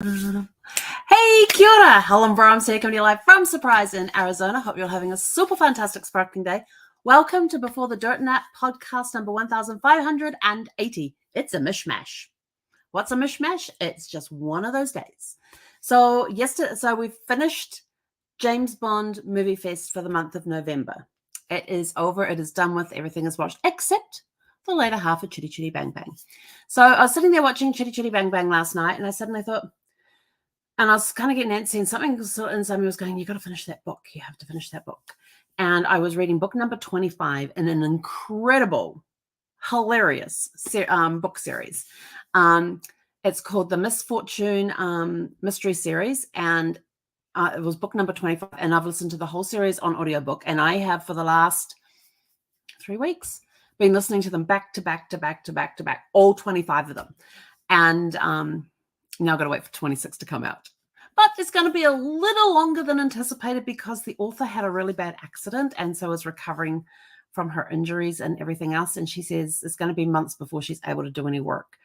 Hey, kia ora. Helen Brahms here, coming to you live from Surprise in Arizona. Hope you're having a super fantastic, sparkling day. Welcome to Before the Dirt Nap podcast number 1580. It's a mishmash. What's a mishmash? It's just one of those days. So we finished James Bond Movie Fest for the month of November. It is over. It is done with. Everything is watched except the later half of Chitty Chitty Bang Bang. So I was sitting there watching Chitty Chitty Bang Bang last night, and I suddenly thought, and I was kind of getting antsy, and something inside me was going, you got to finish that book. You have to finish that book. And I was reading book number 25 in an incredible, hilarious book series. It's called the Misfortune Mystery Series. And it was book number 25. And I've listened to the whole series on audiobook. And I have, for the last 3 weeks, been listening to them back to back to back to back to back, all 25 of them. And now I've got to wait for 26 to come out. But it's going to be a little longer than anticipated because the author had a really bad accident and so is recovering from her injuries and everything else. And she says it's going to be months before she's able to do any work.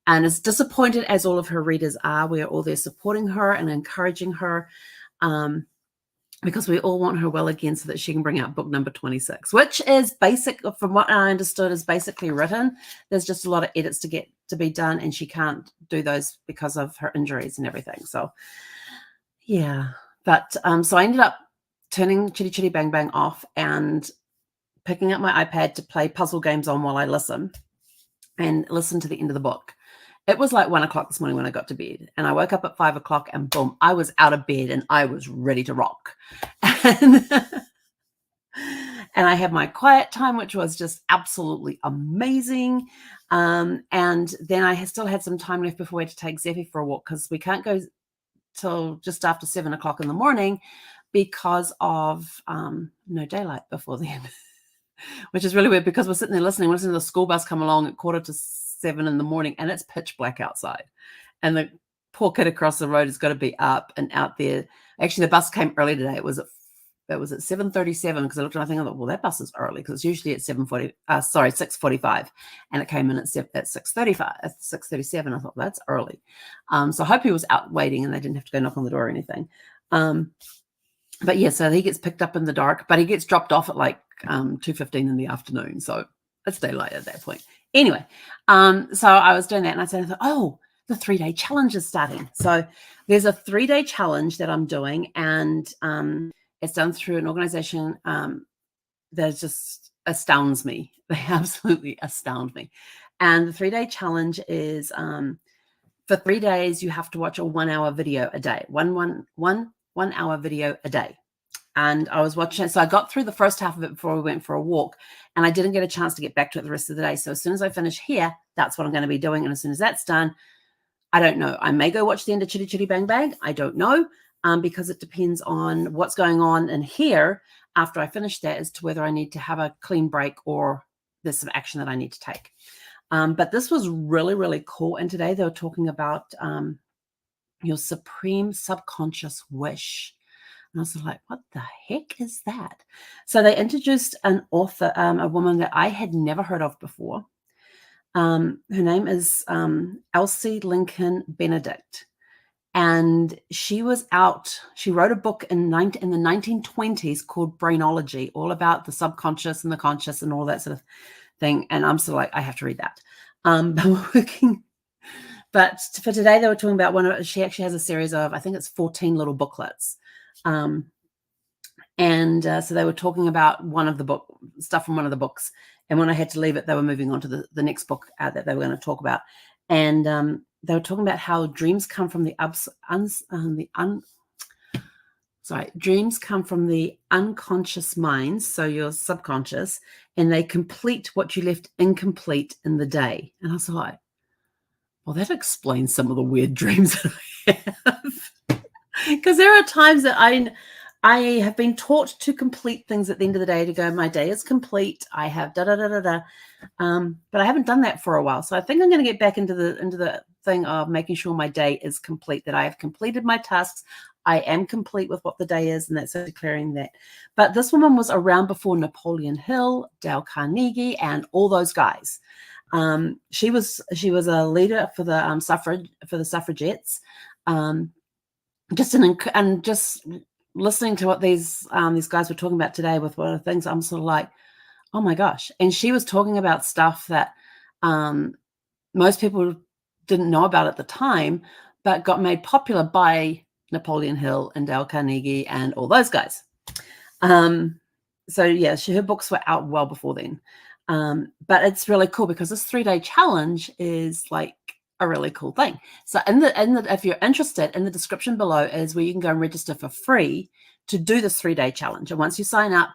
And as disappointed as all of her readers are, we are all there supporting her and encouraging her because we all want her well again so that she can bring out book number 26, which is basic, from what I understood, is basically written. There's just a lot of edits to be done, and she can't do those because of her injuries and everything. So, yeah. But so I ended up turning Chitty Chitty Bang Bang off and picking up my iPad to play puzzle games on while I listen to the end of the book. It was like 1 o'clock this morning when I got to bed, and I woke up at 5 o'clock and boom, I was out of bed and I was ready to rock. And I had my quiet time, which was just absolutely amazing. And then I still had some time left before we had to take Zeffy for a walk because we can't go till just after 7 o'clock in the morning because of no daylight before then, which is really weird because we're sitting there listening to the school bus come along at 7:15 in the morning and it's pitch black outside. And the poor kid across the road has got to be up and out there. Actually, the bus came early today. It was at 7:37 because I looked and I thought, well, that bus is early because it's usually at 6:45, and it came in at 6:35, at 6:37. I thought that's early. So I hope he was out waiting and they didn't have to go knock on the door or anything. But yeah, so he gets picked up in the dark, but he gets dropped off at like 2:15 in the afternoon. So it's daylight at that point. Anyway, so I was doing that and I thought, oh, the 3-day challenge is starting. So there's a 3-day challenge that I'm doing, and it's done through an organization that just astounds me. They absolutely astound me. And the 3-day challenge is for 3 days, you have to watch a 1-hour video a day, one hour video a day. And I was watching it. So I got through the first half of it before we went for a walk, and I didn't get a chance to get back to it the rest of the day. So as soon as I finish here, that's what I'm going to be doing. And as soon as that's done, I don't know. I may go watch the end of Chitty Chitty Bang Bang. I don't know, because it depends on what's going on in here after I finish that as to whether I need to have a clean break or there's some action that I need to take. But this was really, really cool. And today they were talking about your supreme subconscious wish. And I was like, what the heck is that? So they introduced an author, a woman that I had never heard of before. Her name is Elsie Lincoln Benedict. And she wrote a book in the 1920s called Brainology, all about the subconscious and the conscious and all that sort of thing. And I'm sort of like, I have to read that. But for today, they were talking about she actually has a series of, I think it's 14 little booklets. So they were talking about stuff from one of the books. And when I had to leave it, they were moving on to the next book that they were going to talk about. And they were talking about how dreams come from dreams come from the unconscious minds, so your subconscious, and they complete what you left incomplete in the day. And I was like, well, that explains some of the weird dreams that I have. Because there are times that I have been taught to complete things at the end of the day, to go, my day is complete. I have but I haven't done that for a while. So I think I'm going to get back into the thing of making sure my day is complete, that I have completed my tasks. I am complete with what the day is, and that's declaring that. But this woman was around before Napoleon Hill, Dale Carnegie, and all those guys. She was a leader for the suffragettes. Just and just listening to what these guys were talking about today with one of the things, I'm sort of like, oh my gosh. And she was talking about stuff that most people didn't know about at the time, but got made popular by Napoleon Hill and Dale Carnegie and all those guys. So yeah, her books were out well before then. But it's really cool because this 3-day challenge is like a really cool thing. So if you're interested, in the description below is where you can go and register for free to do this 3-day challenge. And once you sign up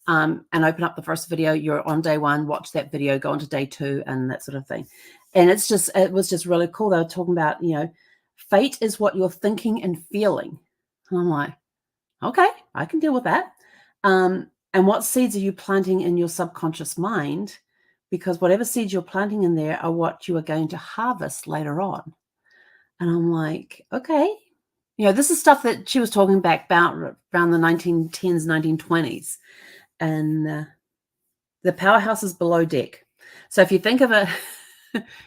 and open up the first video, you're on day 1, watch that video, go on to day 2 and that sort of thing. And it was just really cool. They were talking about, fate is what you're thinking and feeling. And I'm like, okay, I can deal with that. And what seeds are you planting in your subconscious mind? Because whatever seeds you're planting in there are what you are going to harvest later on. And I'm like, okay. This is stuff that she was talking back about around the 1910s, 1920s. And the powerhouse is below deck. So if you think of it,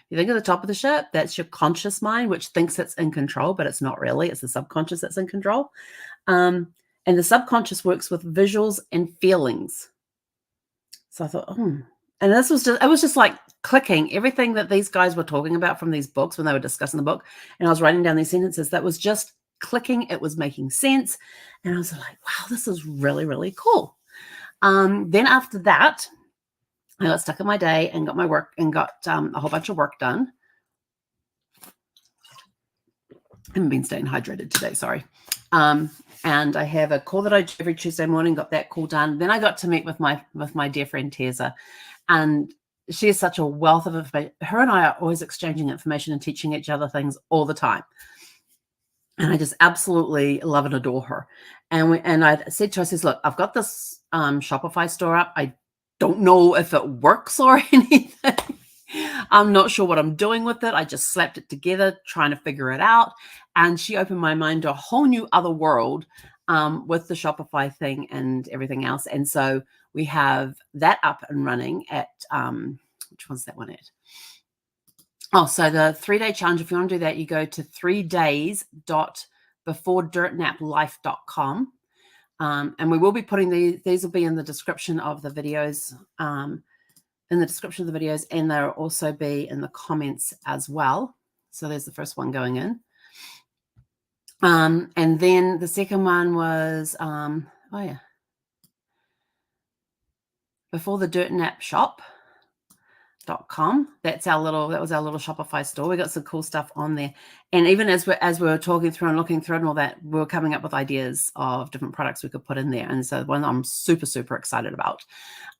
you think of the top of the ship, that's your conscious mind, which thinks it's in control, but it's not really. It's the subconscious that's in control. And the subconscious works with visuals and feelings. So I thought, and it was just like clicking everything that these guys were talking about from these books when they were discussing the book. And I was writing down these sentences that was just clicking. It was making sense. And I was like, wow, this is really, really cool. Then after that, I got stuck in my day and got my work and got a whole bunch of work done. I haven't been staying hydrated today, sorry. And I have a call that I do every Tuesday morning, got that call done. Then I got to meet with my dear friend Teza, and she is such a wealth of information. Her and I are always exchanging information and teaching each other things all the time. And I just absolutely love and adore her. And I said to her, I says, look, I've got this Shopify store up. I don't know if it works or anything. I'm not sure what I'm doing with it. I just slapped it together, trying to figure it out. And she opened my mind to a whole new other world with the Shopify thing and everything else. And so we have that up and running at, which one's that one at? Oh, so the 3-day challenge, if you want to do that, you go to 3days.beforedirtnaplife.com. And we will be putting these will be in the description of the videos, and they'll also be in the comments as well. So there's the first one going in. And then the second one was, before the Dirt Nap Shop.com. That was our little Shopify store. We got some cool stuff on there. And even as we were talking through and looking through and all that, we were coming up with ideas of different products we could put in there. And so one I'm super, super excited about.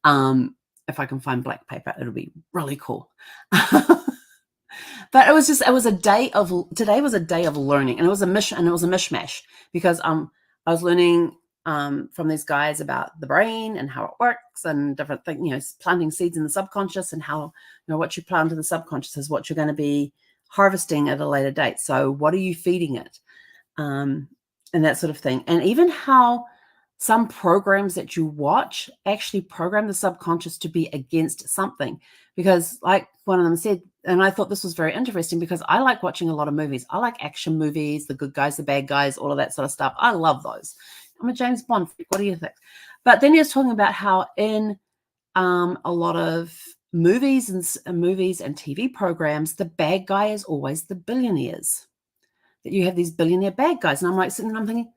If I can find black paper, it'll be really cool. But today was a day of learning, and it was a mishmash because I was learning from these guys about the brain and how it works and different things, planting seeds in the subconscious and how, what you plant in the subconscious is what you're going to be harvesting at a later date. So what are you feeding it? And that sort of thing. And even how some programs that you watch actually program the subconscious to be against something, because like one of them said, and I thought this was very interesting because I like watching a lot of movies. I like action movies, the good guys, the bad guys, all of that sort of stuff. I love those. I'm a James Bond freak. What do you think? But then he was talking about how in a lot of movies and TV programs, the bad guy is always the billionaires. That you have these billionaire bad guys. And I'm like sitting there, I'm thinking,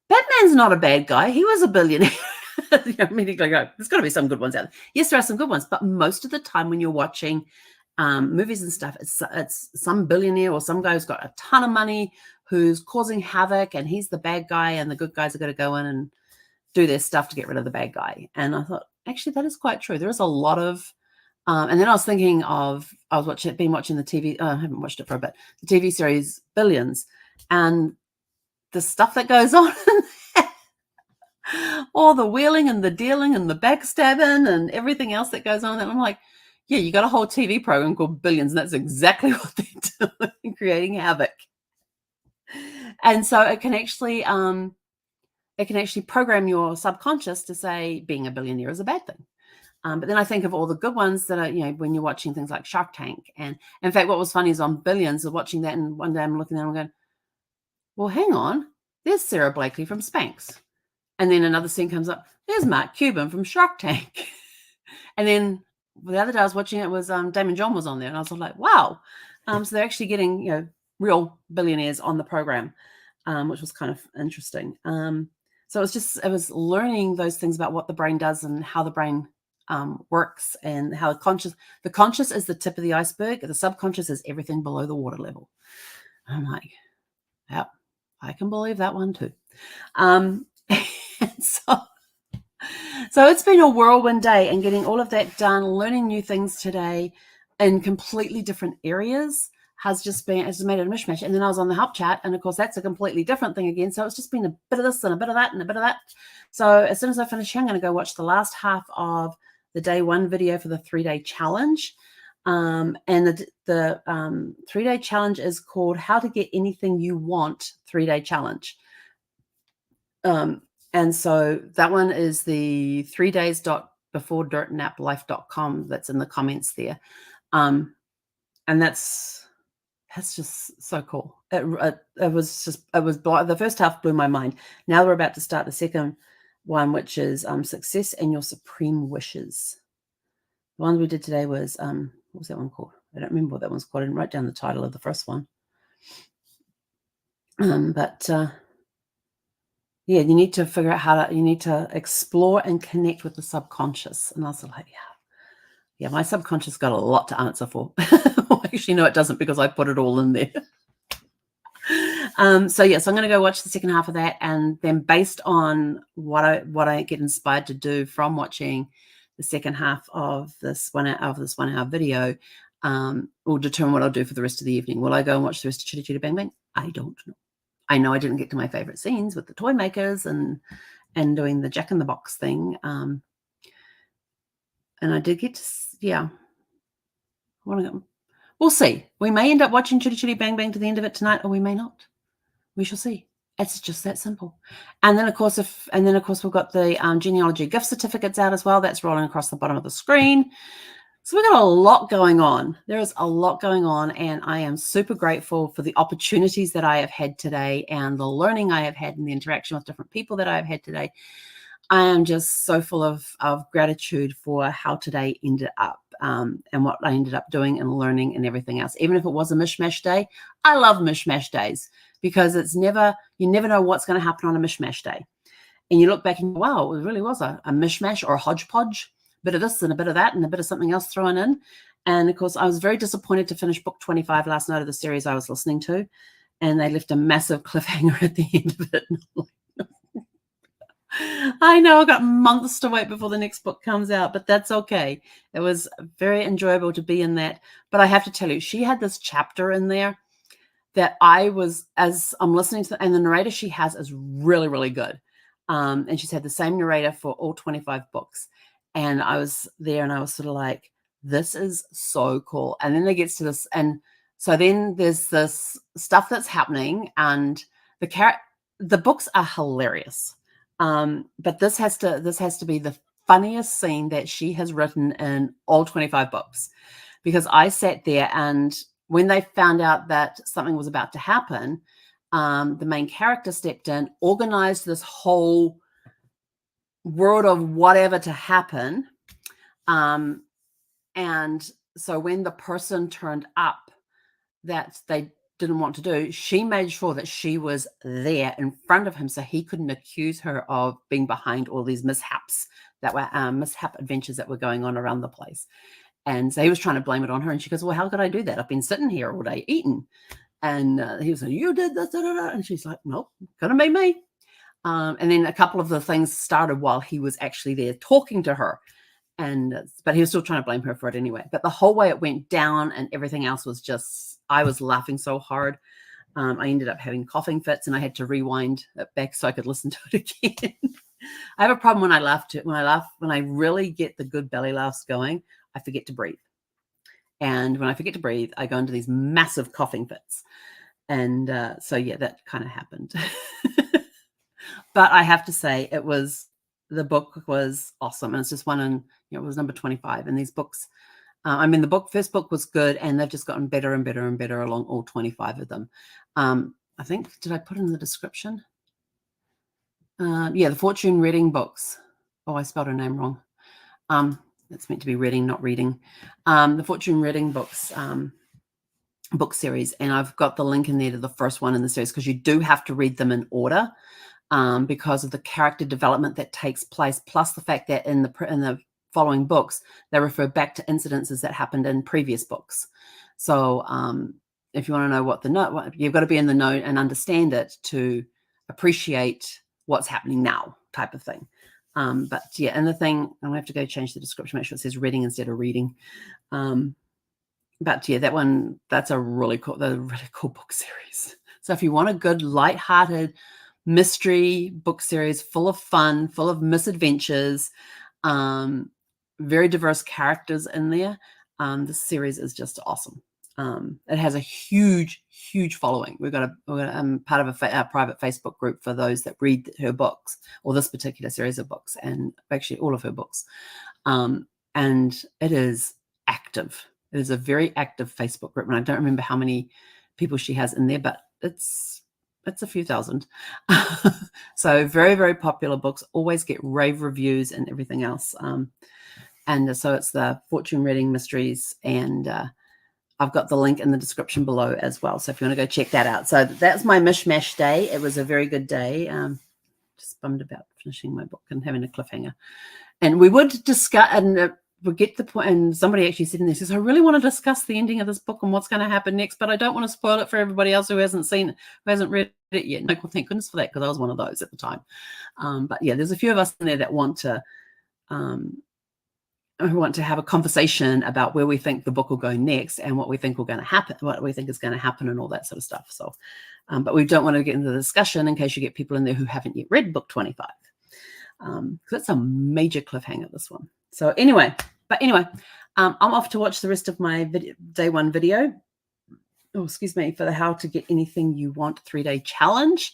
Batman's not a bad guy. He was a billionaire. Immediately go, there's got to be some good ones out there. Yes, there are some good ones. But most of the time when you're watching movies and stuff, it's some billionaire or some guy who's got a ton of money who's causing havoc, and he's the bad guy, and the good guys are going to go in and do their stuff to get rid of the bad guy. And I thought, actually, that is quite true. There is a lot of, and then I was thinking of, been watching the TV, I haven't watched it for a bit, the TV series Billions, and the stuff that goes on in there, all the wheeling and the dealing and the backstabbing and everything else that goes on. And I'm like, yeah, you got a whole TV program called Billions, and that's exactly what they're doing, creating havoc. And so it can actually program your subconscious to say being a billionaire is a bad thing. But then I think of all the good ones that are, when you're watching things like Shark Tank. And in fact, what was funny is on Billions, of watching that, and one day I'm looking at it and I'm going, well, hang on, there's Sarah Blakely from Spanx. And then another scene comes up, there's Mark Cuban from Shark Tank. And then the other day I was watching it was Damon John was on there, and I was like, wow. So they're actually getting, you know, real billionaires on the program, which was kind of interesting. So it was learning those things about what the brain does and how the brain works, and how the conscious is the tip of the iceberg. The subconscious is everything below the water level. I'm like, yep, I can believe that one too. So it's been a whirlwind day, and getting all of that done, learning new things today in completely different areas has made it a mishmash. And then I was on the help chat, and of course that's a completely different thing again. So it's just been a bit of this and a bit of that and a bit of that. So as soon as I finish here, I'm going to go watch the last half of the day 1 video for the 3-day challenge. And the 3-day challenge is called How to Get Anything You Want 3-day challenge. And so that one is the 3days.beforedirtnaplife.com. That's in the comments there. And that's just so cool. It was the first half blew my mind. Now we're about to start the second one, which is Success and Your Supreme Wishes. The one we did today was, what was that one called? I don't remember what that one's called. I didn't write down the title of the first one. Yeah, you need to figure out you need to explore and connect with the subconscious. And I was like, yeah, my subconscious got a lot to answer for. Actually, no, it doesn't, because I put it all in there. So I'm going to go watch the second half of that, and then based on what I get inspired to do from watching the second half of this 1 hour video, will determine what I'll do for the rest of the evening. Will I go and watch the rest of Chitty Chitty Bang Bang? I don't know. I know I didn't get to my favorite scenes with the toy makers and doing the Jack in the Box thing. And I did get to, yeah. We'll see. We may end up watching Chitty Chitty Bang Bang to the end of it tonight, or we may not. We shall see. It's just that simple. And then of course, we've got the genealogy gift certificates out as well. That's rolling across the bottom of the screen. So we've got a lot going on. There is a lot going on, and I am super grateful for the opportunities that I have had today, and the learning I have had, and the interaction with different people that I have had today. I am just so full of gratitude for how today ended up, and what I ended up doing and learning and everything else. Even if it was a mishmash day, I love mishmash days, because you never know what's going to happen on a mishmash day. And you look back and wow, it really was a mishmash or a hodgepodge. Bit of this and a bit of that and a bit of something else thrown in. And of course, I was very disappointed to finish book 25 last night of the series I was listening to, and they left a massive cliffhanger at the end of it. I know I've got months to wait before the next book comes out, but that's okay. It was very enjoyable to be in that. But I have to tell you, she had this chapter in there that as I'm listening to, and the narrator she has is really, really good. And she's had the same narrator for all 25 books. And I was there and I was sort of like, this is so cool. And then it gets to this. And so then there's this stuff that's happening, and the books are hilarious. But this has to be the funniest scene that she has written in all 25 books, because I sat there, and when they found out that something was about to happen, the main character stepped in, organized this whole world of whatever to happen. And so when the person turned up that they didn't want to do, she made sure that she was there in front of him, so he couldn't accuse her of being behind all these mishaps that were mishap adventures that were going on around the place. And so he was trying to blame it on her, and she goes, well, how could I do that? I've been sitting here all day eating. And he was like, you did this, da, da, da. And she's like, nope, gonna be me. And then a couple of the things started while he was actually there talking to her. But he was still trying to blame her for it anyway. But the whole way it went down and everything else was just, I was laughing so hard. I ended up having coughing fits, and I had to rewind it back so I could listen to it again. I have a problem when I laugh when I really get the good belly laughs going, I forget to breathe. And when I forget to breathe, I go into these massive coughing fits. And so, yeah, that kind of happened. But I have to say, the book was awesome. And it's just one, and it was number 25. And these books, the first book was good, and they've just gotten better and better and better along all 25 of them. I think, did I put in the description? Yeah, the Fortune Reading books. Oh, I spelled her name wrong. It's meant to be reading, not reading. The Fortune Reading books book series, and I've got the link in there to the first one in the series, because you do have to read them in order because of the character development that takes place, plus the fact that in the following books they refer back to incidences that happened in previous books. So if you want to know what you've got to be in the know and understand it to appreciate what's happening now, type of thing. But yeah, and the thing, I'm gonna have to go change the description, make sure it says reading instead of reading. But yeah, that's a really cool book series. So if you want a good, light-hearted mystery book series full of fun, full of misadventures, very diverse characters in there, this series is just awesome. It has a huge following. We're part of a private Facebook group for those that read her books, or this particular series of books, and actually all of her books. And it is active. It is a very active Facebook group, and I don't remember how many people she has in there, but it's a few thousand. So very popular books, always get rave reviews and everything else. And so it's the Fortune Reading Mysteries, and I've got the link in the description below as well. So if you want to go check that out. So that's my mishmash day. It was a very good day. Just bummed about finishing my book and having a cliffhanger. And we would discuss, and we'll get the point. And somebody actually said in there, says, I really want to discuss the ending of this book and what's going to happen next, but I don't want to spoil it for everybody else who hasn't seen it, who hasn't read it yet. No, well, thank goodness for that, because I was one of those at the time. But yeah, there's a few of us in there that want to have a conversation about where we think the book will go next and what we think is going to happen and all that sort of stuff. So, but we don't want to get into the discussion in case you get people in there who haven't yet read book 25. Because it's a major cliffhanger, this one. So anyway, I'm off to watch the rest of my day one video. Oh, excuse me, for the How to Get Anything You Want 3-day challenge.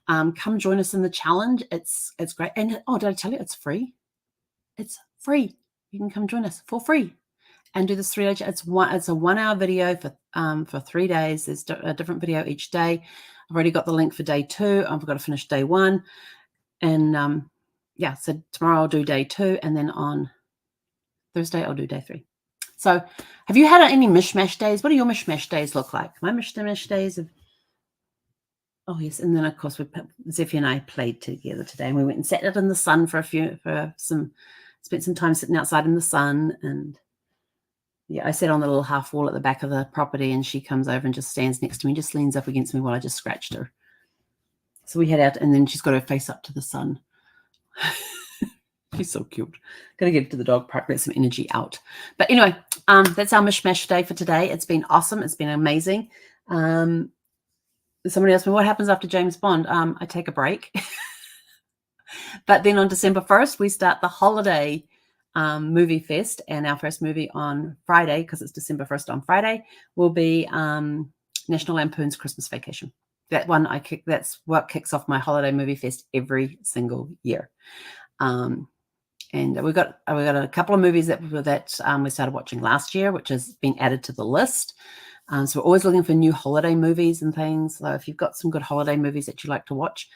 Come join us in the challenge. It's great. And did I tell you it's free? It's free. You can come join us for free and do this 3-day challenge. It's a 1-hour video for 3 days. There's a different video each day. I've already got the link for day 2. I've got to finish day 1. And yeah, so tomorrow I'll do day 2, and then on Thursday I'll do day 3. So have you had any mishmash days? What do your mishmash days look like? My mishmash days of, oh yes, and then of course Zeffie and I played together today, and we went and sat out in the sun spent some time sitting outside in the sun. And yeah, I sat on the little half wall at the back of the property, and she comes over and just stands next to me, just leans up against me while I just scratched her. So we head out, and then she's got her face up to the sun. She's so cute. Gonna get to the dog park, let some energy out. But anyway, that's our mishmash day for today. It's been awesome. It's been amazing. Somebody asked me what happens after James Bond. I take a break. But then on December 1st, we start the holiday movie fest, and our first movie on Friday, because it's December 1st on Friday, will be National Lampoon's Christmas Vacation. That's what kicks off my holiday movie fest every single year. And we got a couple of movies that we started watching last year, which has been added to the list. So we're always looking for new holiday movies and things. So if you've got some good holiday movies that you like to watch,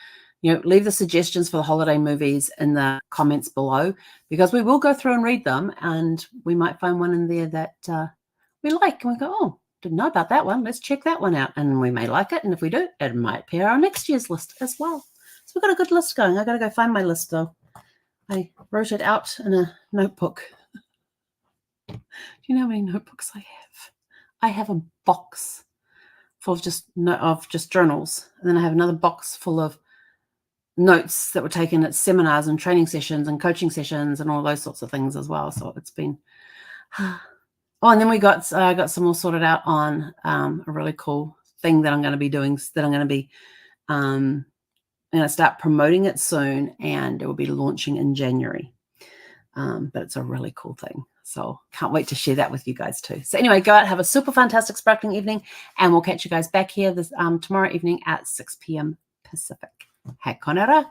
leave the suggestions for the holiday movies in the comments below, because we will go through and read them, and we might find one in there that we like, and we go, oh, didn't know about that one. Let's check that one out. And we may like it, and if we do, it might appear on next year's list as well. So we've got a good list going. I got to go find my list though. I wrote it out in a notebook. Do you know how many notebooks I have? I have a box full of just journals, and then I have another box full of notes that were taken at seminars and training sessions and coaching sessions and all those sorts of things as well. So it's been oh, and then I got some all sorted out on a really cool thing that I'm going to be doing, that I'm going to be I'm going to start promoting it soon, and it will be launching in January. But it's a really cool thing. So can't wait to share that with you guys too. So anyway, go out, have a super fantastic sparkling evening, and we'll catch you guys back here this tomorrow evening at 6 p.m. Pacific. He konera.